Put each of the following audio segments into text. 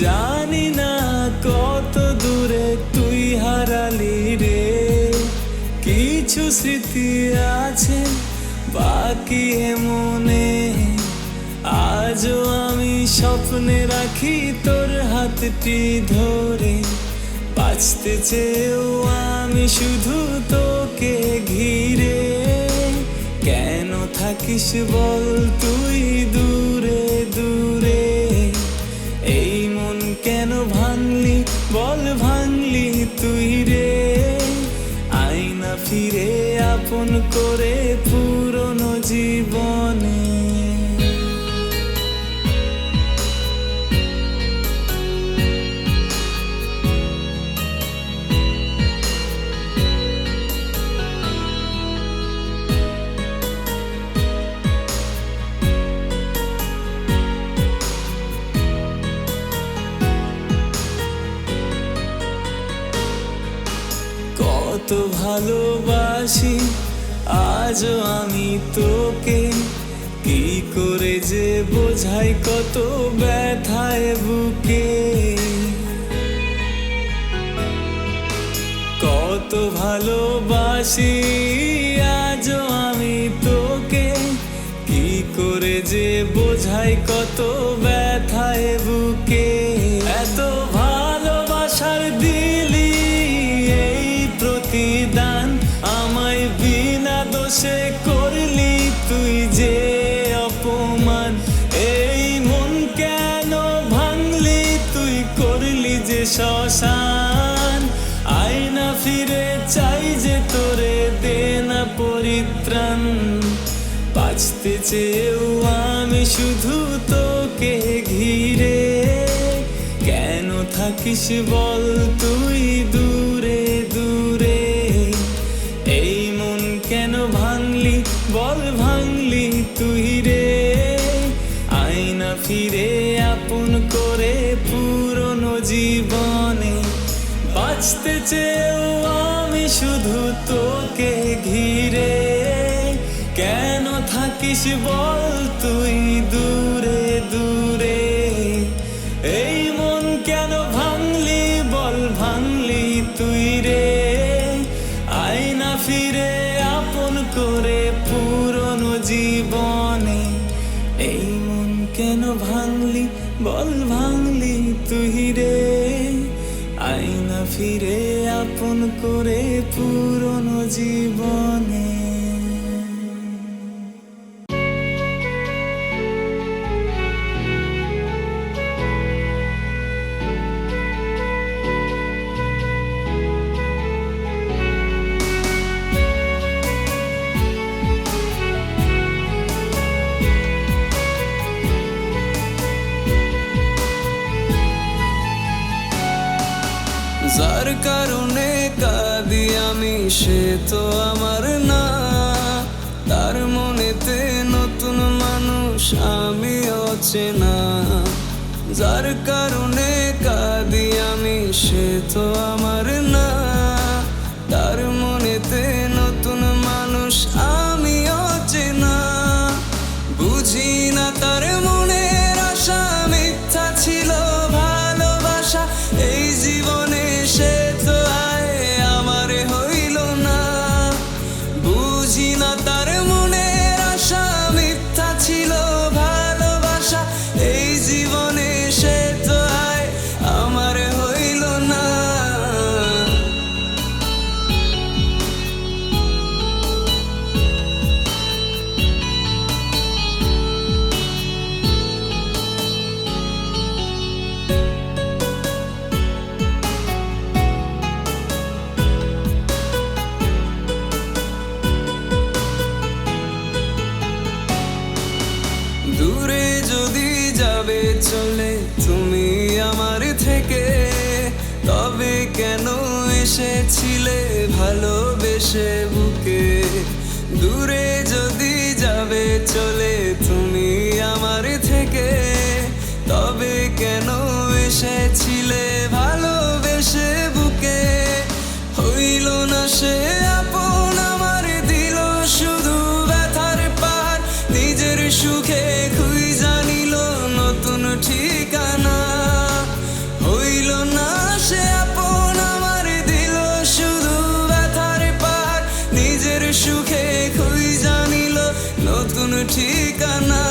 জানি না কত দূরে তুই হারালি রে, কিছু স্মৃতি আছে বাকি মনে। আজও আমি স্বপ্নে রাখি তোর হাতটি ধরে, বাঁচতে চেয়েও আমি শুধু তোকে ঘিরে। কেন থাকিস বল তুই দূরে দূরে, এই মন কেন ভাঙলি বল ভাঙলি তুই রে। আয়না ফিরে আপন করে পুরনো জীবনে। কত ভালোবাসি আজও আমি তোকে, কি করে যে বোঝাই কত ব্যথায় বুকে। কত ভালোবাসি আজও আমি তোকে, কি করে যে বোঝাই কত ব্যথায় বুকে। এত ভালোবাসার দিলি এই প্রতিদান, আমায় বিনা দোষে করলি তুই যে অপমান। এই মন কেন ভাঙলি তুই করলি যে শ্মশান। আয়না ফিরে চাই যে তোরে দে না পরিত্রাণ, বাঁচতে চেয়েও আমি শুধু তোকে ঘিরে। কেন থাকিস বল তুই দূরে দূরে, এই মন কেন ভাঙলি বল ভাঙলি তুই রে। আয়না ফিরে আপন করে পুরনো জীবনে, বাঁচতে চেয়েও আমি শুধু তোকে ঘিরে। কেন থাকিস বল তুই দূরে দূরে, এই মন কেন ভাঙলি বল ভাঙলি তুই রে। আয়না ফিরে আপন করে পুরনো জীবনে, এই মন কেন ভাঙলি বল ভাঙলি তুই রে। আয়না ফিরে আপন করে পুরনো জীবনে। যার কারণে কাঁদি আমি সে তো আমার না, তার মনেতে নতুন মানুষ আমি অচেনা। যার কারণে কাঁদি আমি সে তো আমার না, তার মনেতে নতুন মানুষ আমি অচেনা। বুঝি না তার মনের আশা মিথ্যা ছিল ভালোবাসা, এই জীবনে সে তো আয় আমার হইল না। বুঝি না তার মনের আশা মিথ্যা ছিল ভালোবাসা, এই জীবনে সে তো আয় আমার হইল না। দূরে যদি যাবে চলে তুমি আমার থেকে, তবে কেন এসেছিলে ভালোবেসে বুকে। দূরে যদি যাবে চলে তুমি আমার থেকে, তবে কেন এসেছিলে ভালোবেসে বুকে। হইল না সে আপন আমার, দিল শুধু ব্যথার পাহাড়। নিজের সুখে খুঁজা নিল নতুন ঠিকানা, সে আপন আমার দিল শুধু ব্যথার পাহাড়, নিজের সুখে খুঁজা নিল নতুন ঠিকানা।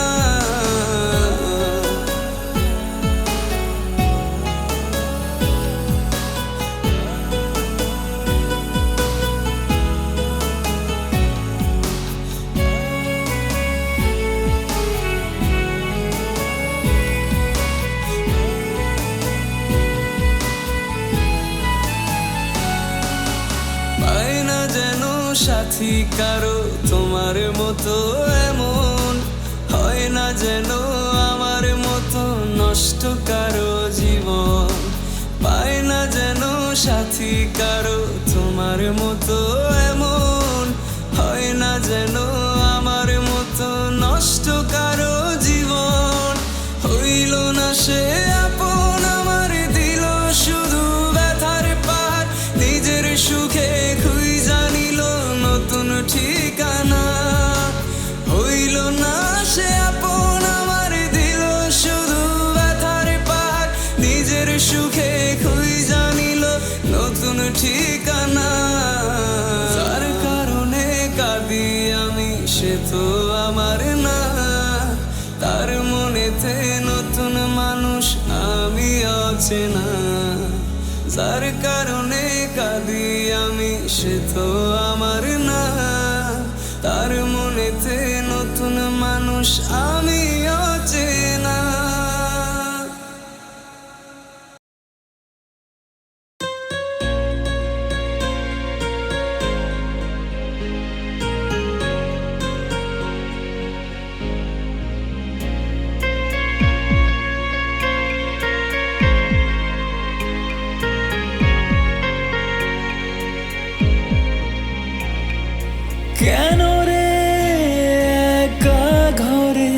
পাই না যেন সাথী কারো তোমার মতো এমন, হয় না যেন আমার মতো নষ্ট কারো জীবন। পাই না যেন সাথী কারো তোমার মতো এমন, হয় না যেন আমার মতো নষ্ট কারো জীবন। হইল না সে আপন আমার দিল শুধু ব্যথার পাহাড়, নিজের সুখে খুঁজা নিল নতুন ঠিকানা। হইল না সে আপন আমার দিল শুধু ব্যথার পাহাড়, নিজের সুখে খুঁজা নিল নতুন ঠিকানা। যার কারণে কাঁদি আমি সে তো আমার না, তার মনেতে নতুন মানুষ আমি অচেনা। যার কারণে কাঁদি আমি সে তো আমার না, তার মনেতে নতুন মানুষ আমি অচেনা। কেন রে একা ঘরে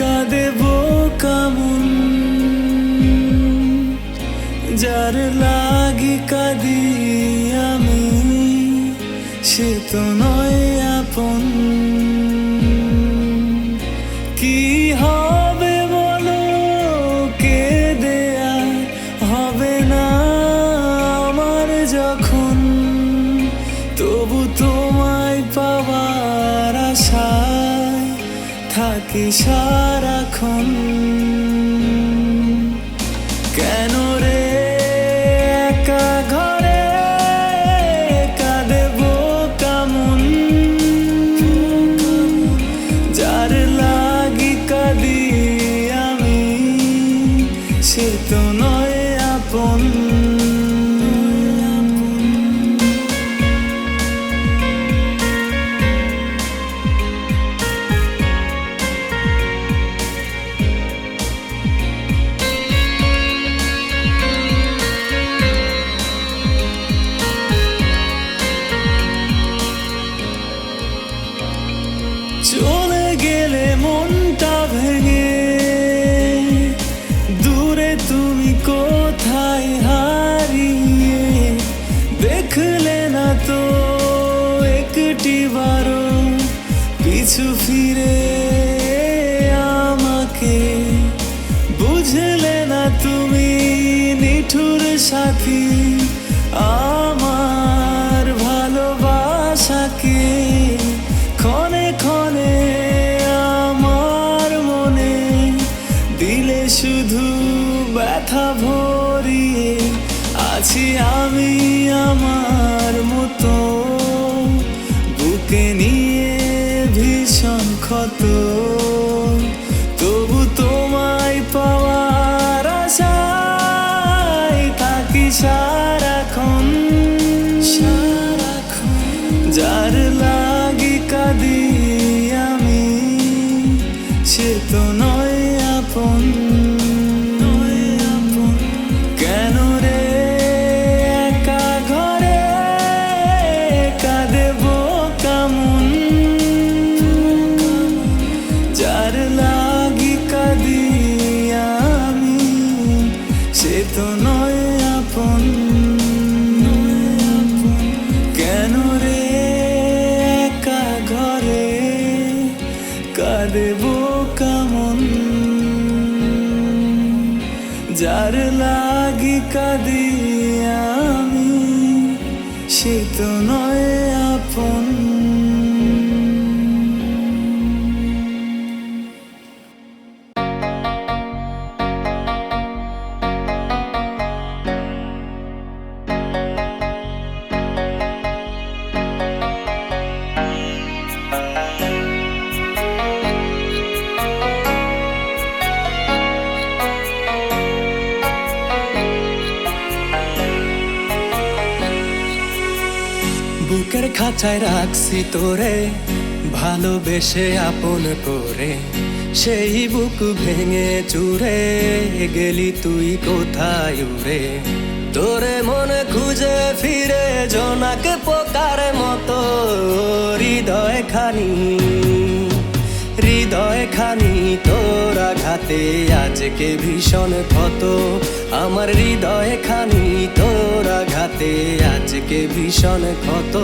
কাঁদে বোকামন, যার লাগি কাঁদি আমি সে তো নয় আপন। কি হবে বলো কেঁদে আর হবে না আমার যখন, তবু তোমায় পাওয়ার আশায় থাকি সারাক্ষণ। কেন রে একা ঘরে কাঁদে বোকামন, যার লাগি কাঁদি আমি সে তো নয় আপন। চলে গেলে মনটা ভেঙে, দূরে তুমি কোথায় হারিয়ে, দেখলে না তো একটি বারো পিছু ফিরে আমাকে। বুঝলে না তুমি নিঠুর সাথী আমার ভালোবাসাকে, ক্ষণে ক্ষণে আমার মনে দিলে শুধু ব্যথা ভরিয়ে। আছি আমি আমার মতো বুকে নিয়ে ভীষণ ক্ষত, তবু তোমায় পাওয়ার আশায় থাকি সারাক্ষণ। যার লাগি কাঁদি আমি সে তো নয় আপন। কেন রে একা ঘরে কাঁদে বোকামন, যার লাগি কাঁদি আমি সে তো নয় আপন। কেন রে একা ঘরে কাঁদে বোকামন, যার লাগি কাঁদি পরিচিত নয় আপন। বুকের খাঁচায় রাখছি তোরে, ভালোবেসে আপন করে, সেই বুক ভেঙে চুরে গেলি তুই কোথায় উড়ে। তোরে মনে খুঁজে ফিরে জোনাক পোকার মতো, হৃদয় খানি তোর আঘাতে আজকে ভীষণ ক্ষত। আমার হৃদয় খানি তোর আঘাতে আজকে ভীষণ ক্ষত।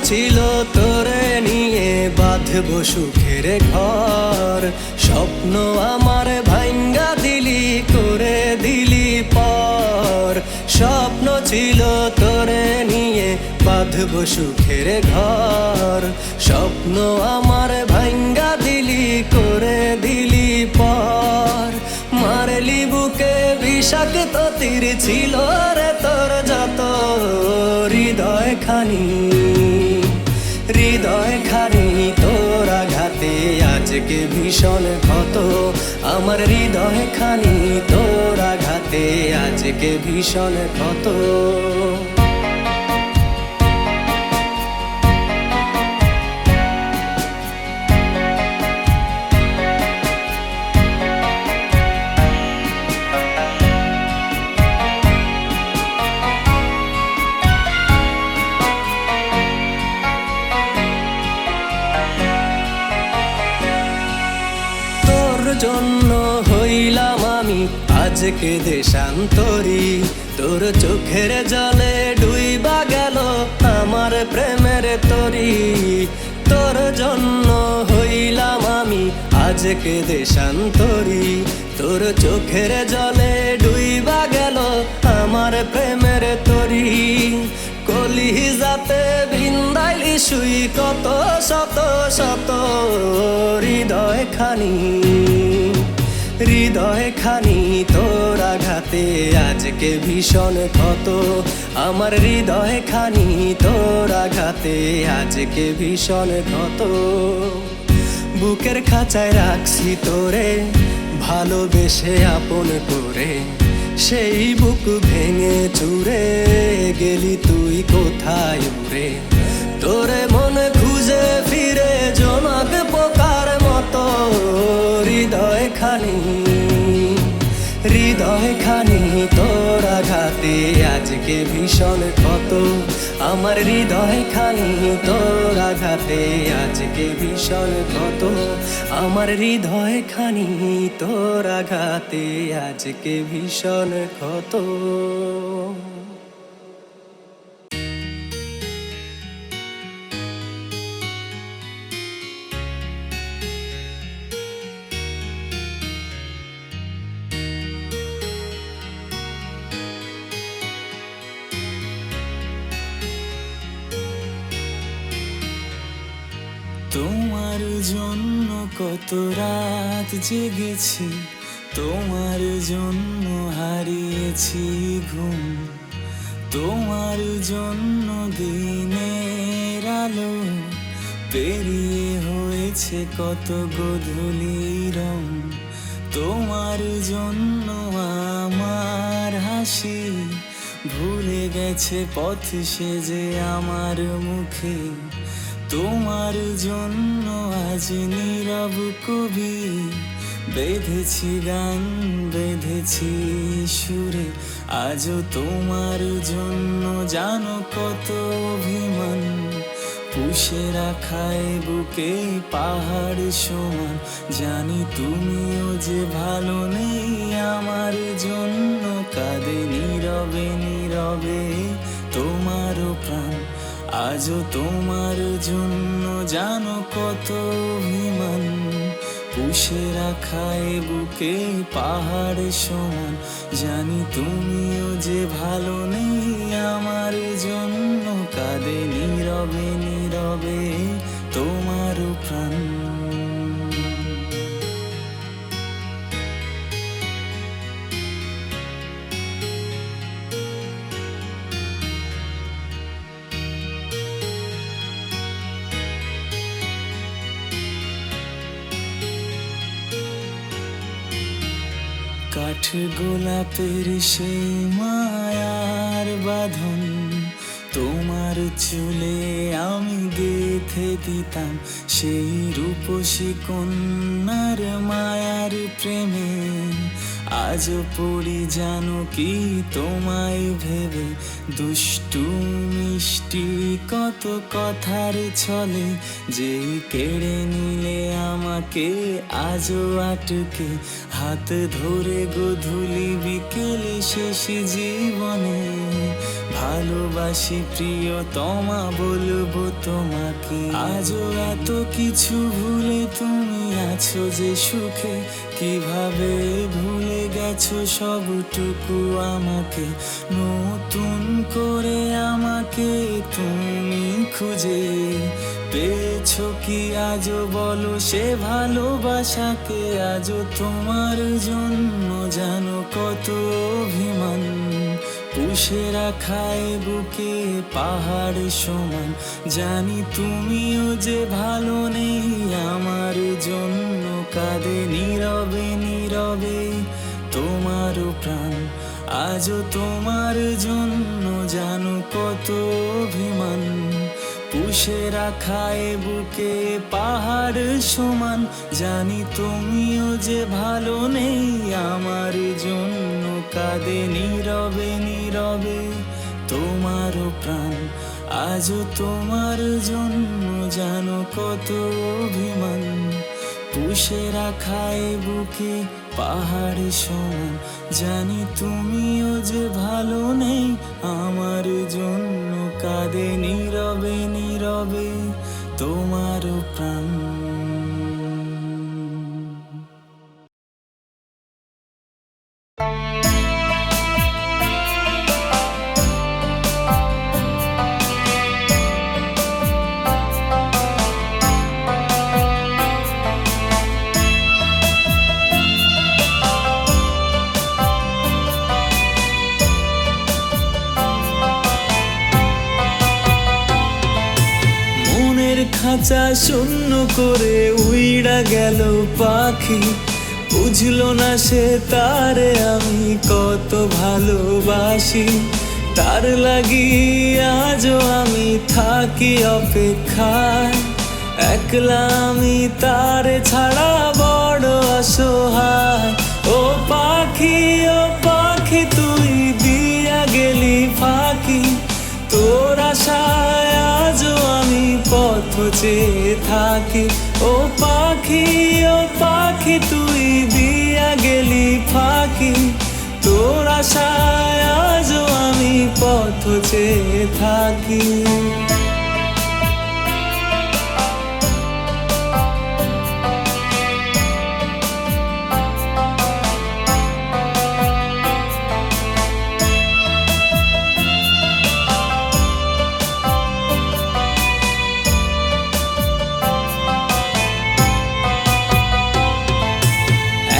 ছিল তোরে নিয়ে বাঁধবো সুখের ঘর, স্বপ্ন আমার ভাঙ্গা দিলি করে দিলি পর। স্বপ্ন ছিল তোরে নিয়ে বাঁধবো সুখের ঘর, স্বপ্ন আমার ভাঙ্গা দিলি করে দিলি পর। মারলি বুকে বিষাক্ত তীর ছিল রে তোর যত, হৃদয় খানি তোর আঘাতে আজকে ভীষণ ক্ষত। আমার হৃদয় খানি তোর আঘাতে আজকে ভীষণ ক্ষত। জন্য হইলাম আমি আজকে দেশান্তরী, তোর চোখের জলে ডুইবা গেল আমার প্রেমের তরী। তোর জন্য হইলাম আমি আজকে দেশান্তরী, তোর চোখের জলে ডুইবা গেল আমার প্রেমের তরী। কলিজাতে বৃন্দাইলি শুই কত শত শত, হৃদয় খানি তোর আঘাতে আজকে ভীষণ ক্ষত। আমার হৃদয় খানি তোর আঘাতে আজকে ভীষণ ক্ষত। বুকের খাঁচায় রাখছি তোরে, ভালোবেসে আপন করে, সেই বুক ভেঙে চুরে গেলি তুই কোথায় উড়ে। তোরে মনে খুঁজে ফিরে জোনাক পোকার মতো, হৃদয় খানি তোর আঘাতে আজকে ভীষণ ক্ষত। আমার হৃদয় খানি তোর আঘাতে আজকে ভীষণ ক্ষত। আমার হৃদয় খানি তোর আঘাতে আজকে ভীষণ ক্ষত। তোমার জন্য কত রাত জেগেছি, তোমার জন্য হারিয়েছি ঘুম। তোমার জন্য দিনের আলো পেরিয়ে হয়েছে কত গোধূলি রং। তোমার জন্য আমার হাসি ভুলে গেছে পথ সেজে আমার মুখে। তোমার জন্য আজ নীরব কবি বেঁধেছি গান, বেঁধেছি সুরে। আজও তোমার জন্য জানো কত অভিমান, পুষে রাখায় বুকে পাহাড় সমান, জানি তুমিও যে ভালো নেই আমার জন্য, কাঁদে নীরবে নীরবে তোমারও প্রাণ। আজও তোমার জন্য জানো কত অভিমান, পুষে রাখায় বুকে পাহাড় সমান, জানি তুমিও যে ভালো নেই আমার জন্য, কাঁদে নীরবে নীরবে তোমারও প্রাণ। কাঠ গোলাপের সেই মায়ার বাঁধন, তোমার চুলে আমি গেঁথে দিতাম সেই রূপসী কন্যার মায়ার প্রেমে। আজও পড়ি জানো কি তোমায় ভেবে, দুষ্টু মিষ্টি কত কথার ছলে, যে কেড়ে নিলে আমাকে আজও আটকে, হাত ধরে গধূলি বিকেলে শেষ জীবনে। ভালোবাসি প্রিয়তমা বলবো তোমাকে, আজও এত কিছু ভুলে তুমি আছো যে সুখে, কিভাবে ভুলে গেছো সবটুকু আমাকে, নতুন করে আমাকে তুমি খুঁজে পেয়েছো কি আজও বলো সে ভালোবাসাকে। আজও তোমার জন্য জানো কত অভিমান, পুষে রাখায় বুকে পাহাড় সমান, জানি তুমিও যে ভালো নেই আমার জন্য, কাঁদে নীরবে নীরবে তোমারও প্রাণ। আজও তোমার জন্য জানো কত অভিমান, পুষে রাখায় বুকে পাহাড় সমান, জানি তুমিও যে ভালো নেই আমার জন্য, কাঁদে নীরবে নীরবে তোমারও প্রাণ। আজও তোমার জন্য জানো কত অভিমান, পুষে রাখায় বুকে পাহাড় সমান, জানি তুমিও যে ভালো নেই আমার জন্য, কাঁদে নীরবে নীরবে তোমারও প্রাণ। খাঁচা শূন্য করে উইড়া গেল পাখি, বুঝলো না সে তারে আমি কত ভালোবাসি, তার লাগি আজও আমি থাকি অপেক্ষায়, একলা আমি তারে ছাড়া বড় অসহায়। ও পাখি তুই দিয়া গেলি ফাঁকি, তোর আশায় আজও আমি পথ চেয়ে থাকি। ও পাখি তুই দিয়া গেলি ফাঁকি, তোর আশায় আজও আমি পথ চেয়ে থাকি।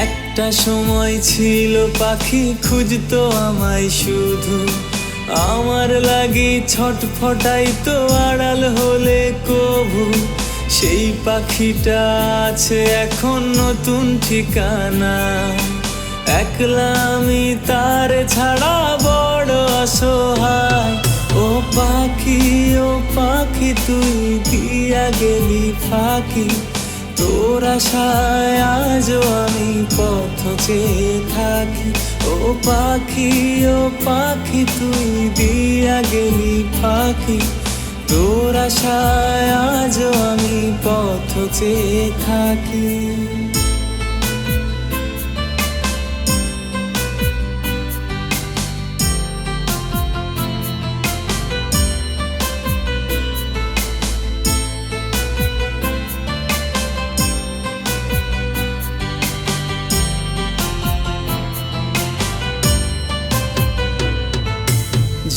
একটা সময় ছিল পাখি খুঁজতো আমায় শুধু, আমার লাগি ছটফটাইতো আড়াল হলে কবু। সেই পাখিটা আছে এখন নতুন ঠিকানা, একলা আমি তারে ছাড়া বড় অসহায়। ও পাখি তুই দিয়া গেলি ফাঁকি, তোর আশায় আজও আমি পথ চেয়ে থাকি। ও পাখি তুই দিয়া গেলি ফাঁকি, তোর আশায় আজও আমি পথ চেয়ে থাকি।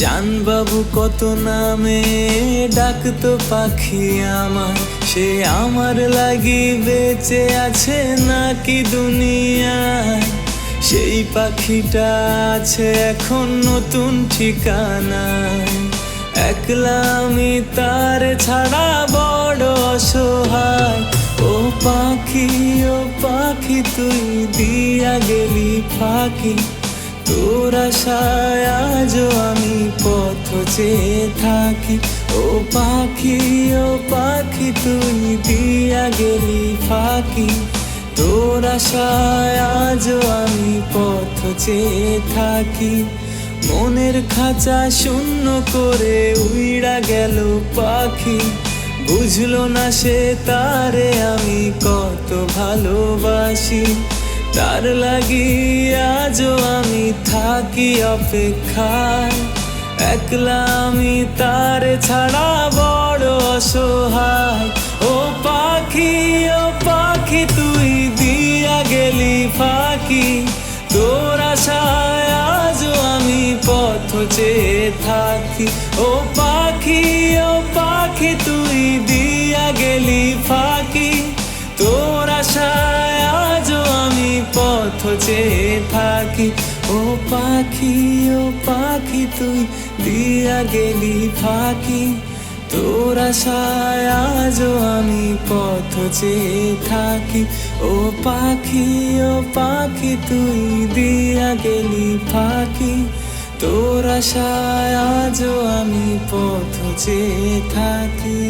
জানবাবু কত নামে ডাকতো পাখি আমার, সে আমার লাগি বেঁচে আছে নাকি দুনিয়ায়? সেই পাখিটা আছে এখন নতুন ঠিকানায়, একলা আমি তার ছাড়া বড় অসহায়। ও পাখি তুই দিয়া গেলি ফাঁকি, তোর আশায় আজও আমি পথ চেয়ে থাকি। ও পাখি তুই দিয়া গেলি ফাঁকি, তোর আশায় আজও আমি পথ চেয়ে থাকি। মনের খাঁচা শূন্য করে উইড়া গেল পাখি, বুঝলো না সে তারে আমি কত ভালোবাসি। তার লাগি আজও আমি থাকি অপেক্ষায়, একলা আমি তার ছাড়া বড় অসহায়। ও পাখি তুই দিয়া গেলি ফাঁকি, তোর আশায় আজও আমি পথ চেয়ে থাকি। ও পাখি তুই দিয়া গেলি ফাঁকি, তোর আশায় আজও আমি পথ চেয়ে থাকি। ও পাখি তুই দিয়া গেলি ফাঁকি, তোর আশায় আজও আমি পথ চেয়ে থাকি। ও পাখি তুই দিয়া গেলি ফাঁকি, তোর আশায় আজও আমি পথ চেয়ে থাকি।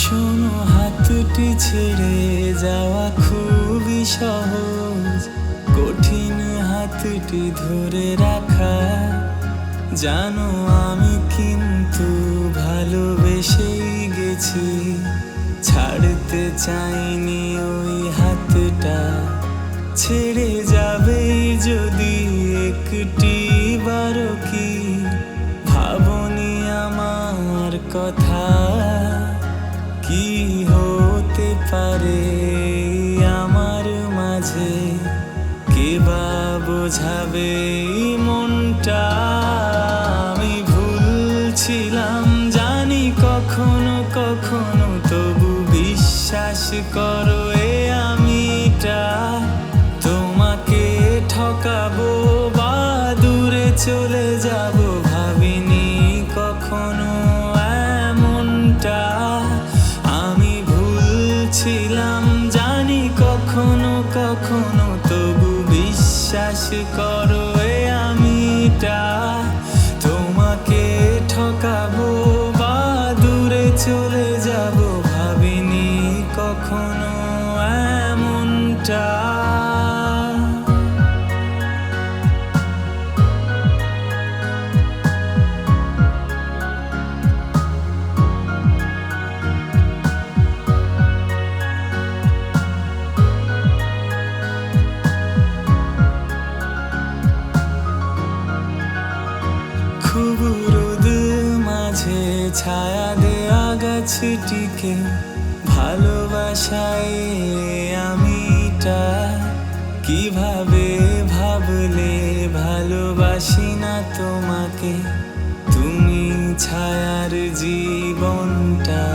শোনো, হাতটি ছেড়ে যাওয়া খুবই সহজ, কঠিন হাতটি ধরে রাখা। জানো আমি কিন্তু ভালোবেসেই গেছি, ছাড়তে চাইনি ওই হাতটা। ছেড়ে যাবে যদি একটি বারো কি ভাবনি আমার কথা? কি হতে পারে আমার মাঝে, কে বা বোঝাবে মনটা? আমি ভুলছিলাম জানি কখনো কখনো, তবু বিশ্বাস করো এ আমিটা। তোমাকে ঠকাবো বা দূরে চলে যাব, ভাবিনি কখনো এমনটা। আমি ভুলছিলাম জানি কখনো কখনো, তবু বিশ্বাস করো এ আমিটা। তোমাকে ঠকাবো বা দূরে চলে যাব, ভাবিনি কখনো এমনটা। খুব রোদ মাঝে ছায়া দেয়া গাছটিকে ভালোবাসায় আমিটা। কিভাবে ভাবলে ভালোবাসি না তোমাকে, তুমি ছায়ার জীবনটা।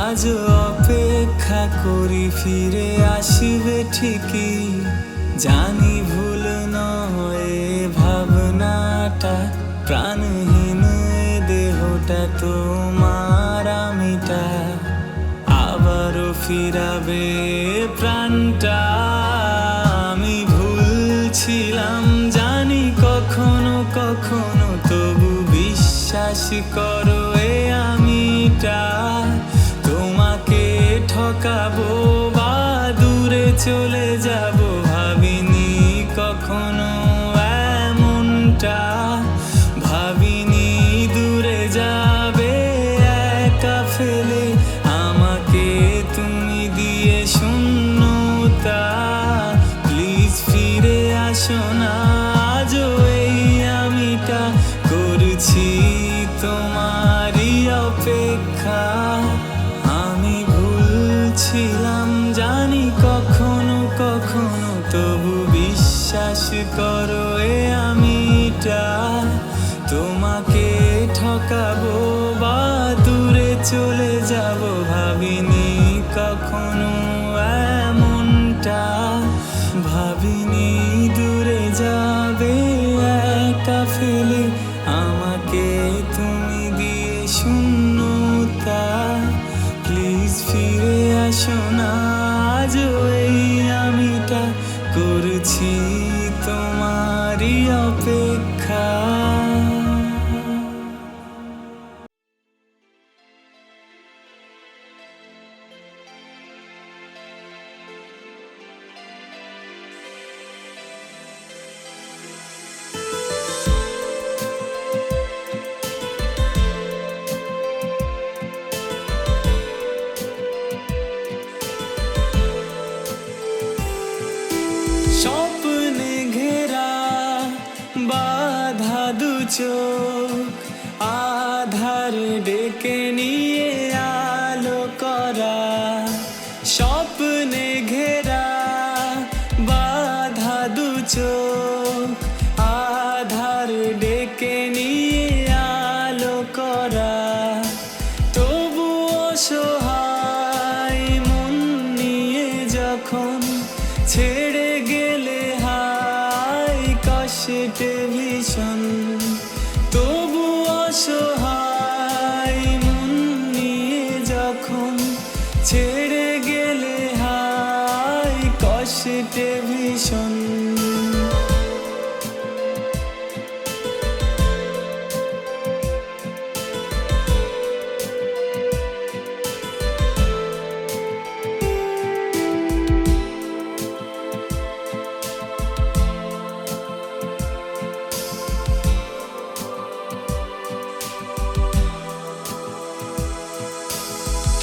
আজও অপেক্ষা করি ফিরে আসবে ঠিকই, জানি ভুল নয় ভাবনাটা। প্রাণহীন দেহটা তোমার আমিটা, আবারও ফিরাবে প্রাণটা। আমি ভুলছি করো এ আমিটা তোমাকে ঠকাবো বা দূরে চলে যাব ভাবিনি কখনো এমনটা ভাবিনি দূরে যাবে একা ফেলে আমাকে তুমি দিয়ে শূন্যতা প্লিজ ফিরে আসো না আজও এই আমিটা করছি তোমারই অপেক্ষা আমি ভুলছিলাম জানি কখনো কখনো তবু বিশ্বাস করো এ আমিটা তোমাকে ঠকাবো বা দূরে চলে যাব ভাবিনি কখনো এমনটা ভাবিনি দূরে যাবে একা ফেলে আমাকে তুমি দিয়ে শূন্যতা প্লিজ ফিরে আসো না আজও এই আমিটা করছি তোমারই অপেক্ষা। স্বপ্নে ঘেরা বাধা দু চোখ আধার ডেকে নিয়ে আলো করা স্বপ্নে ঘেরা বাধা দু চোখ আধার ডেকে নিয়ে আলো করা তবু অসহায় মন নিয়ে যখন ছেড়ে গেলে হায় কষ্টে ভীষণ তবু অসহায় মন নিয়ে যখন ছেড়ে গেলে হায় কষ্টে ভীষণ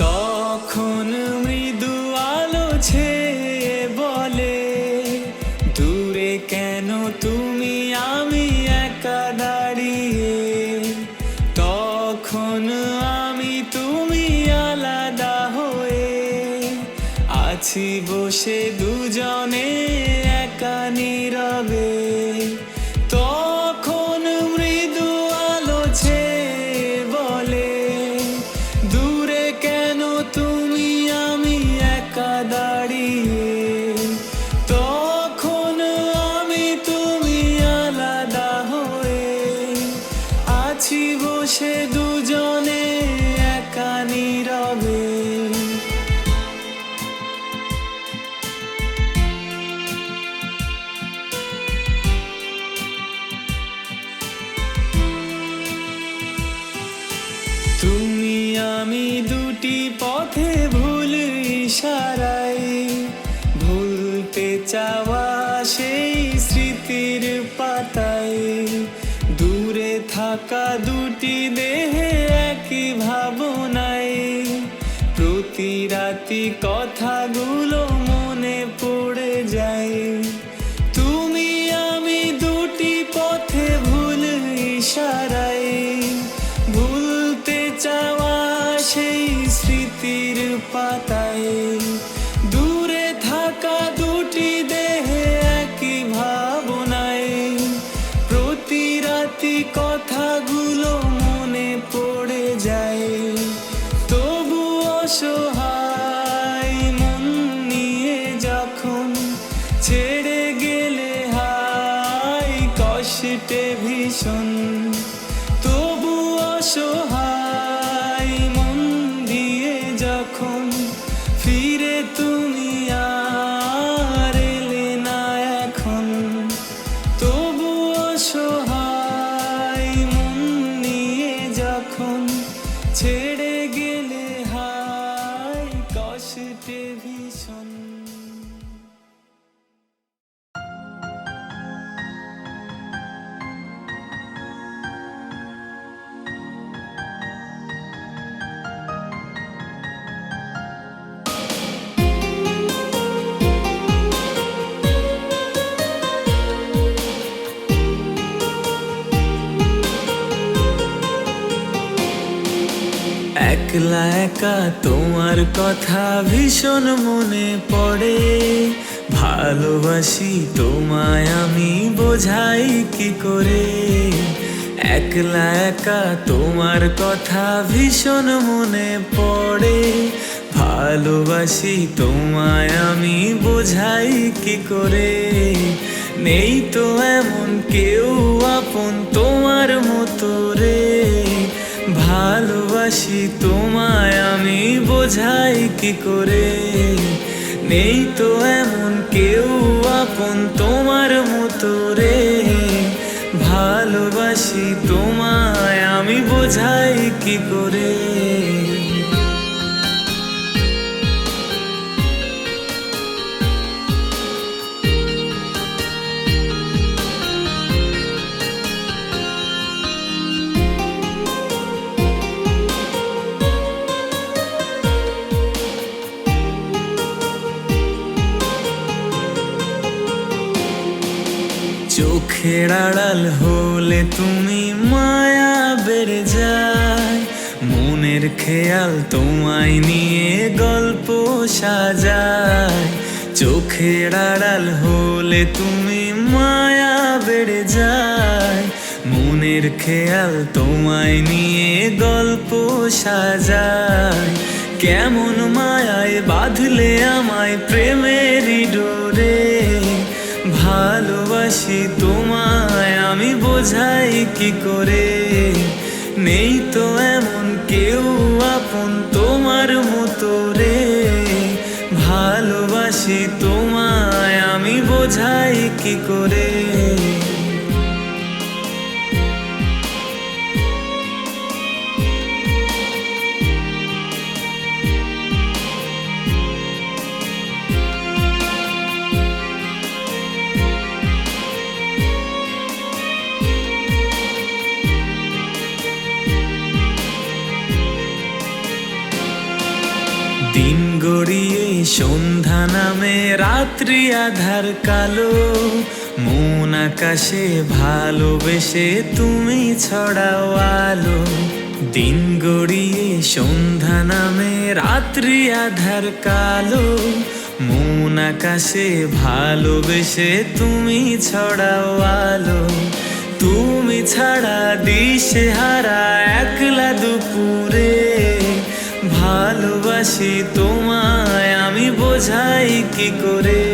তখন মৃদু আলো ছেয়ে বলে দূরে কেন তুমি আমি একা দাঁড়িয়ে তখন আমি তুমি আলাদা হয়ে আছি বসে দুজনে একা নীরবে তখন মৃদু আলো ছেয়ে বলে দূরে কেন তুমি আমি একা দাঁড়িয়ে তখন আমি তুমি আলাদা হয়ে আছি বসে দুজনে একা নীরবে তুমি আমি দুটি পথে ভুল ইশারায় ভুলতে চাওয়া সেই স্মৃতির পাতায় দূরে থাকা দুটি দেহে একই ভাবনায় প্রতি রাতি কথাগুলো মনে পড়ে যায় তুমি আমি দুটি পথে ভুল ইশারায় ভুলতে চাওয়া সেই স্মৃতির পাতায় দূরে থাকা দুটি দেহে একই ভাবনায় প্রতি রাতি কথাগুলো মনে পড়ে যায় তবু অসহায় মন নিয়ে যখন ছেড়ে গেলে হায় কষ্টে ভীষণ তবু অসহায় মন দিয়ে যখন ফিরে তুমি আর এলে না এখন তবু অসহায় মন নিয়ে যখন একলা একা তোমার কথা ভীষণ মনে পড়ে, ভালোবাসি তোমায় আমি বোঝাই কি করে। একলা একা তোমার কথা ভীষণ মনে পড়ে, ভালোবাসি তোমায় আমি বোঝাই কি করে। নেই তো এমন কেউ আপন তোমার মতো রে, ভালোবাসি তোমায় আমি বোঝাই কি করে। নেই তো এমন কেউ আপন তোমার মতো রে, ভালোবাসি তোমায় আমি বোঝাই কি করে। চোখের আড়াল হলে তুমি মায়া বেড়ে যায়, মনের খেয়াল তোমায় নিয়ে গল্প সাজায়। চোখের আড়াল হলে তুমি মায়া বেড়ে যায়, মনের খেয়াল তোমায় নিয়ে গল্প সাজায়। কেমন মায়ায় বাঁধলে আমায় প্রেমেরই ডোরে, ভালোবাসি তোমায় আমি বোঝাই কি করে। নেই তো এমন কেউ আপন তোমার মতো রে, ভালোবাসি তোমায় আমি বোঝাই কি করে। দিন গড়িয়ে সন্ধ্যা নামে রাত্রি আধার কালো, মন আকাশে ভালোবেসে তুমি ছড়াও আলো। দিন গড়িয়ে সন্ধ্যা নামে রাত্রি আধার কালো, মন আকাশে ভালোবেসে তুমি ছড়াও আলো। তুমি ছাড়া দিশেহারা একলা দুপুরে, ভালোবাসি তোমায় আমি বোঝাই কি করে।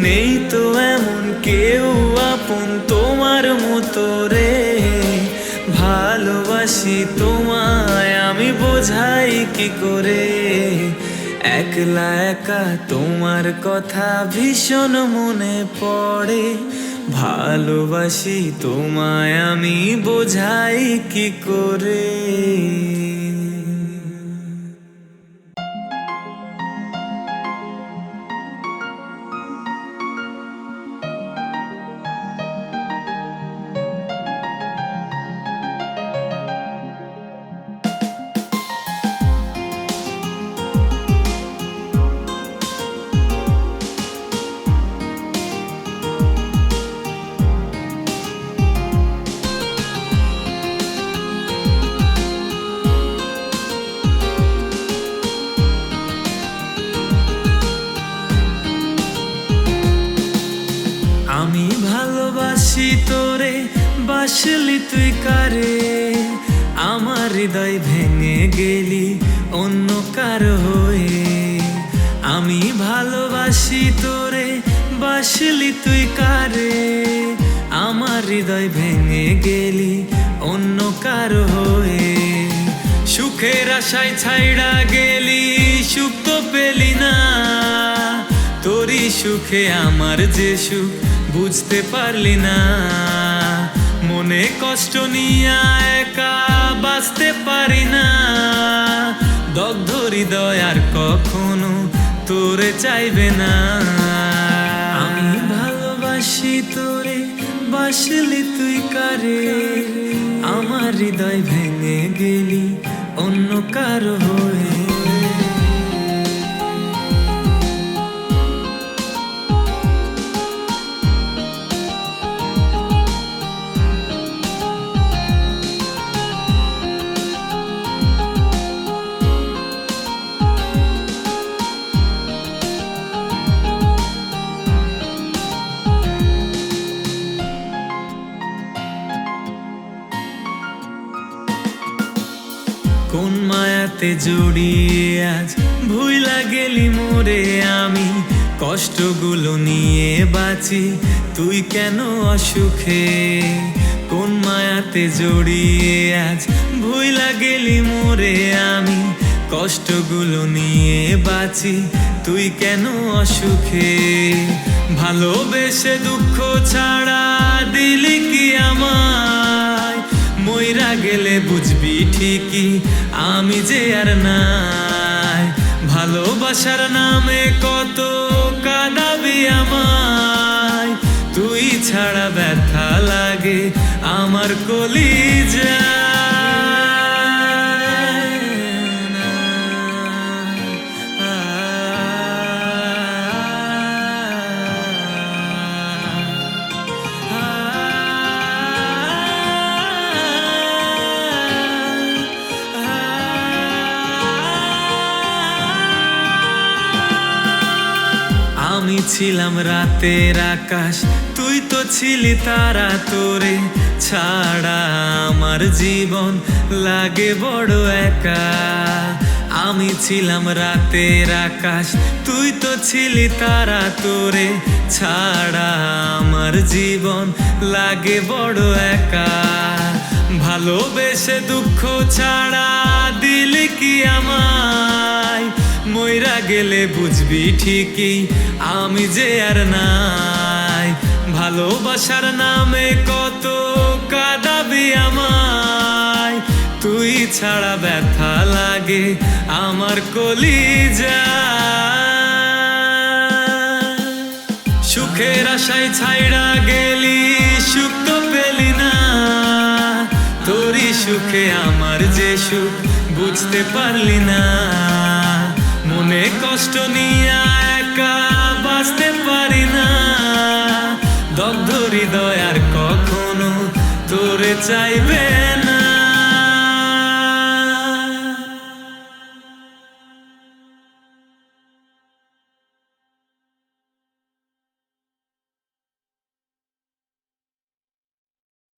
নেই তো এমন কেউ আপন তোমার মতো রে, ভালোবাসি তোমায় আমি বোঝাই কি করে। একলা একা তোমার কথা ভীষণ মনে পড়ে, ভালোবাসি তোমায় আমি বোঝাই কি করে। আমি ভালোবাসি তোরে, বাসলি তুই কারে, আমার হৃদয় ভেঙে গেলি অন্য কার হয়ে। আমি ভালোবাসি তোরে, বাসলি তুই কারে, আমার হৃদয় ভেঙে গেলি অন্য কার হয়ে। সুখের আশায় ছাইড়া গেলি, সুখ তো পেলি না, তোরই সুখে আমার যে সুখ বুঝতে পারলি না। মনে কষ্ট নিয়ে একা বাঁচতে পারি না, দগ্ধ হৃদয় আর কখনো তোরে চাইবে না। আমি ভালোবাসি তোরে, বাসলি তুই কারে, আমার হৃদয় ভেঙে গেলি অন্য কার হয়ে। কোন মায়াতে জড়িয়ে আজ ভুইলা গেলি মোরে আমি কষ্টগুলো নিয়ে বাঁচি তুই কেন অসুখে কোন মায়াতে জড়িয়ে আজ ভুইলা গেলি মোরে আমি কষ্টগুলো নিয়ে বাঁচি তুই কেন অসুখে ভালোবেসে দুঃখ ছাড়া দিলি কি আমায় মইরা গেলে বুঝবি ঠিকই আমি যে আর নাই ভালোবাসার নামে কত কাঁদাবি আমায় তুই ছাড়া ব্যথা লাগে আমার কলিজা আমি ছিলাম রাতের আকাশ তুই তো ছিলি তারা তোরে ছাড়া আমার জীবন লাগে বড় একা আমি ছিলাম রাতের আকাশ তুই তো ছিলি তারা তোরে ছাড়া আমার জীবন লাগে বড় একা ভালোবেসে দুঃখ ছাড়া দিলি কি আমায় মইরা গেলে বুঝবি ঠিকই আমি যে আর নাই ভালোবাসার নামে কত কাঁদাবি আমায় তুই ছাড়া ব্যথা লাগে আমার কলিজা সুখের আশায় ছাইড়া গেলি সুখ তো পেলি না তোরই সুখে আমার যে সুখ বুঝতে পারলি না মনে কষ্ট নিয়ে একা বাঁচতে পারি না দগ্ধ হৃদয় আর কখনো তোরে চাইবে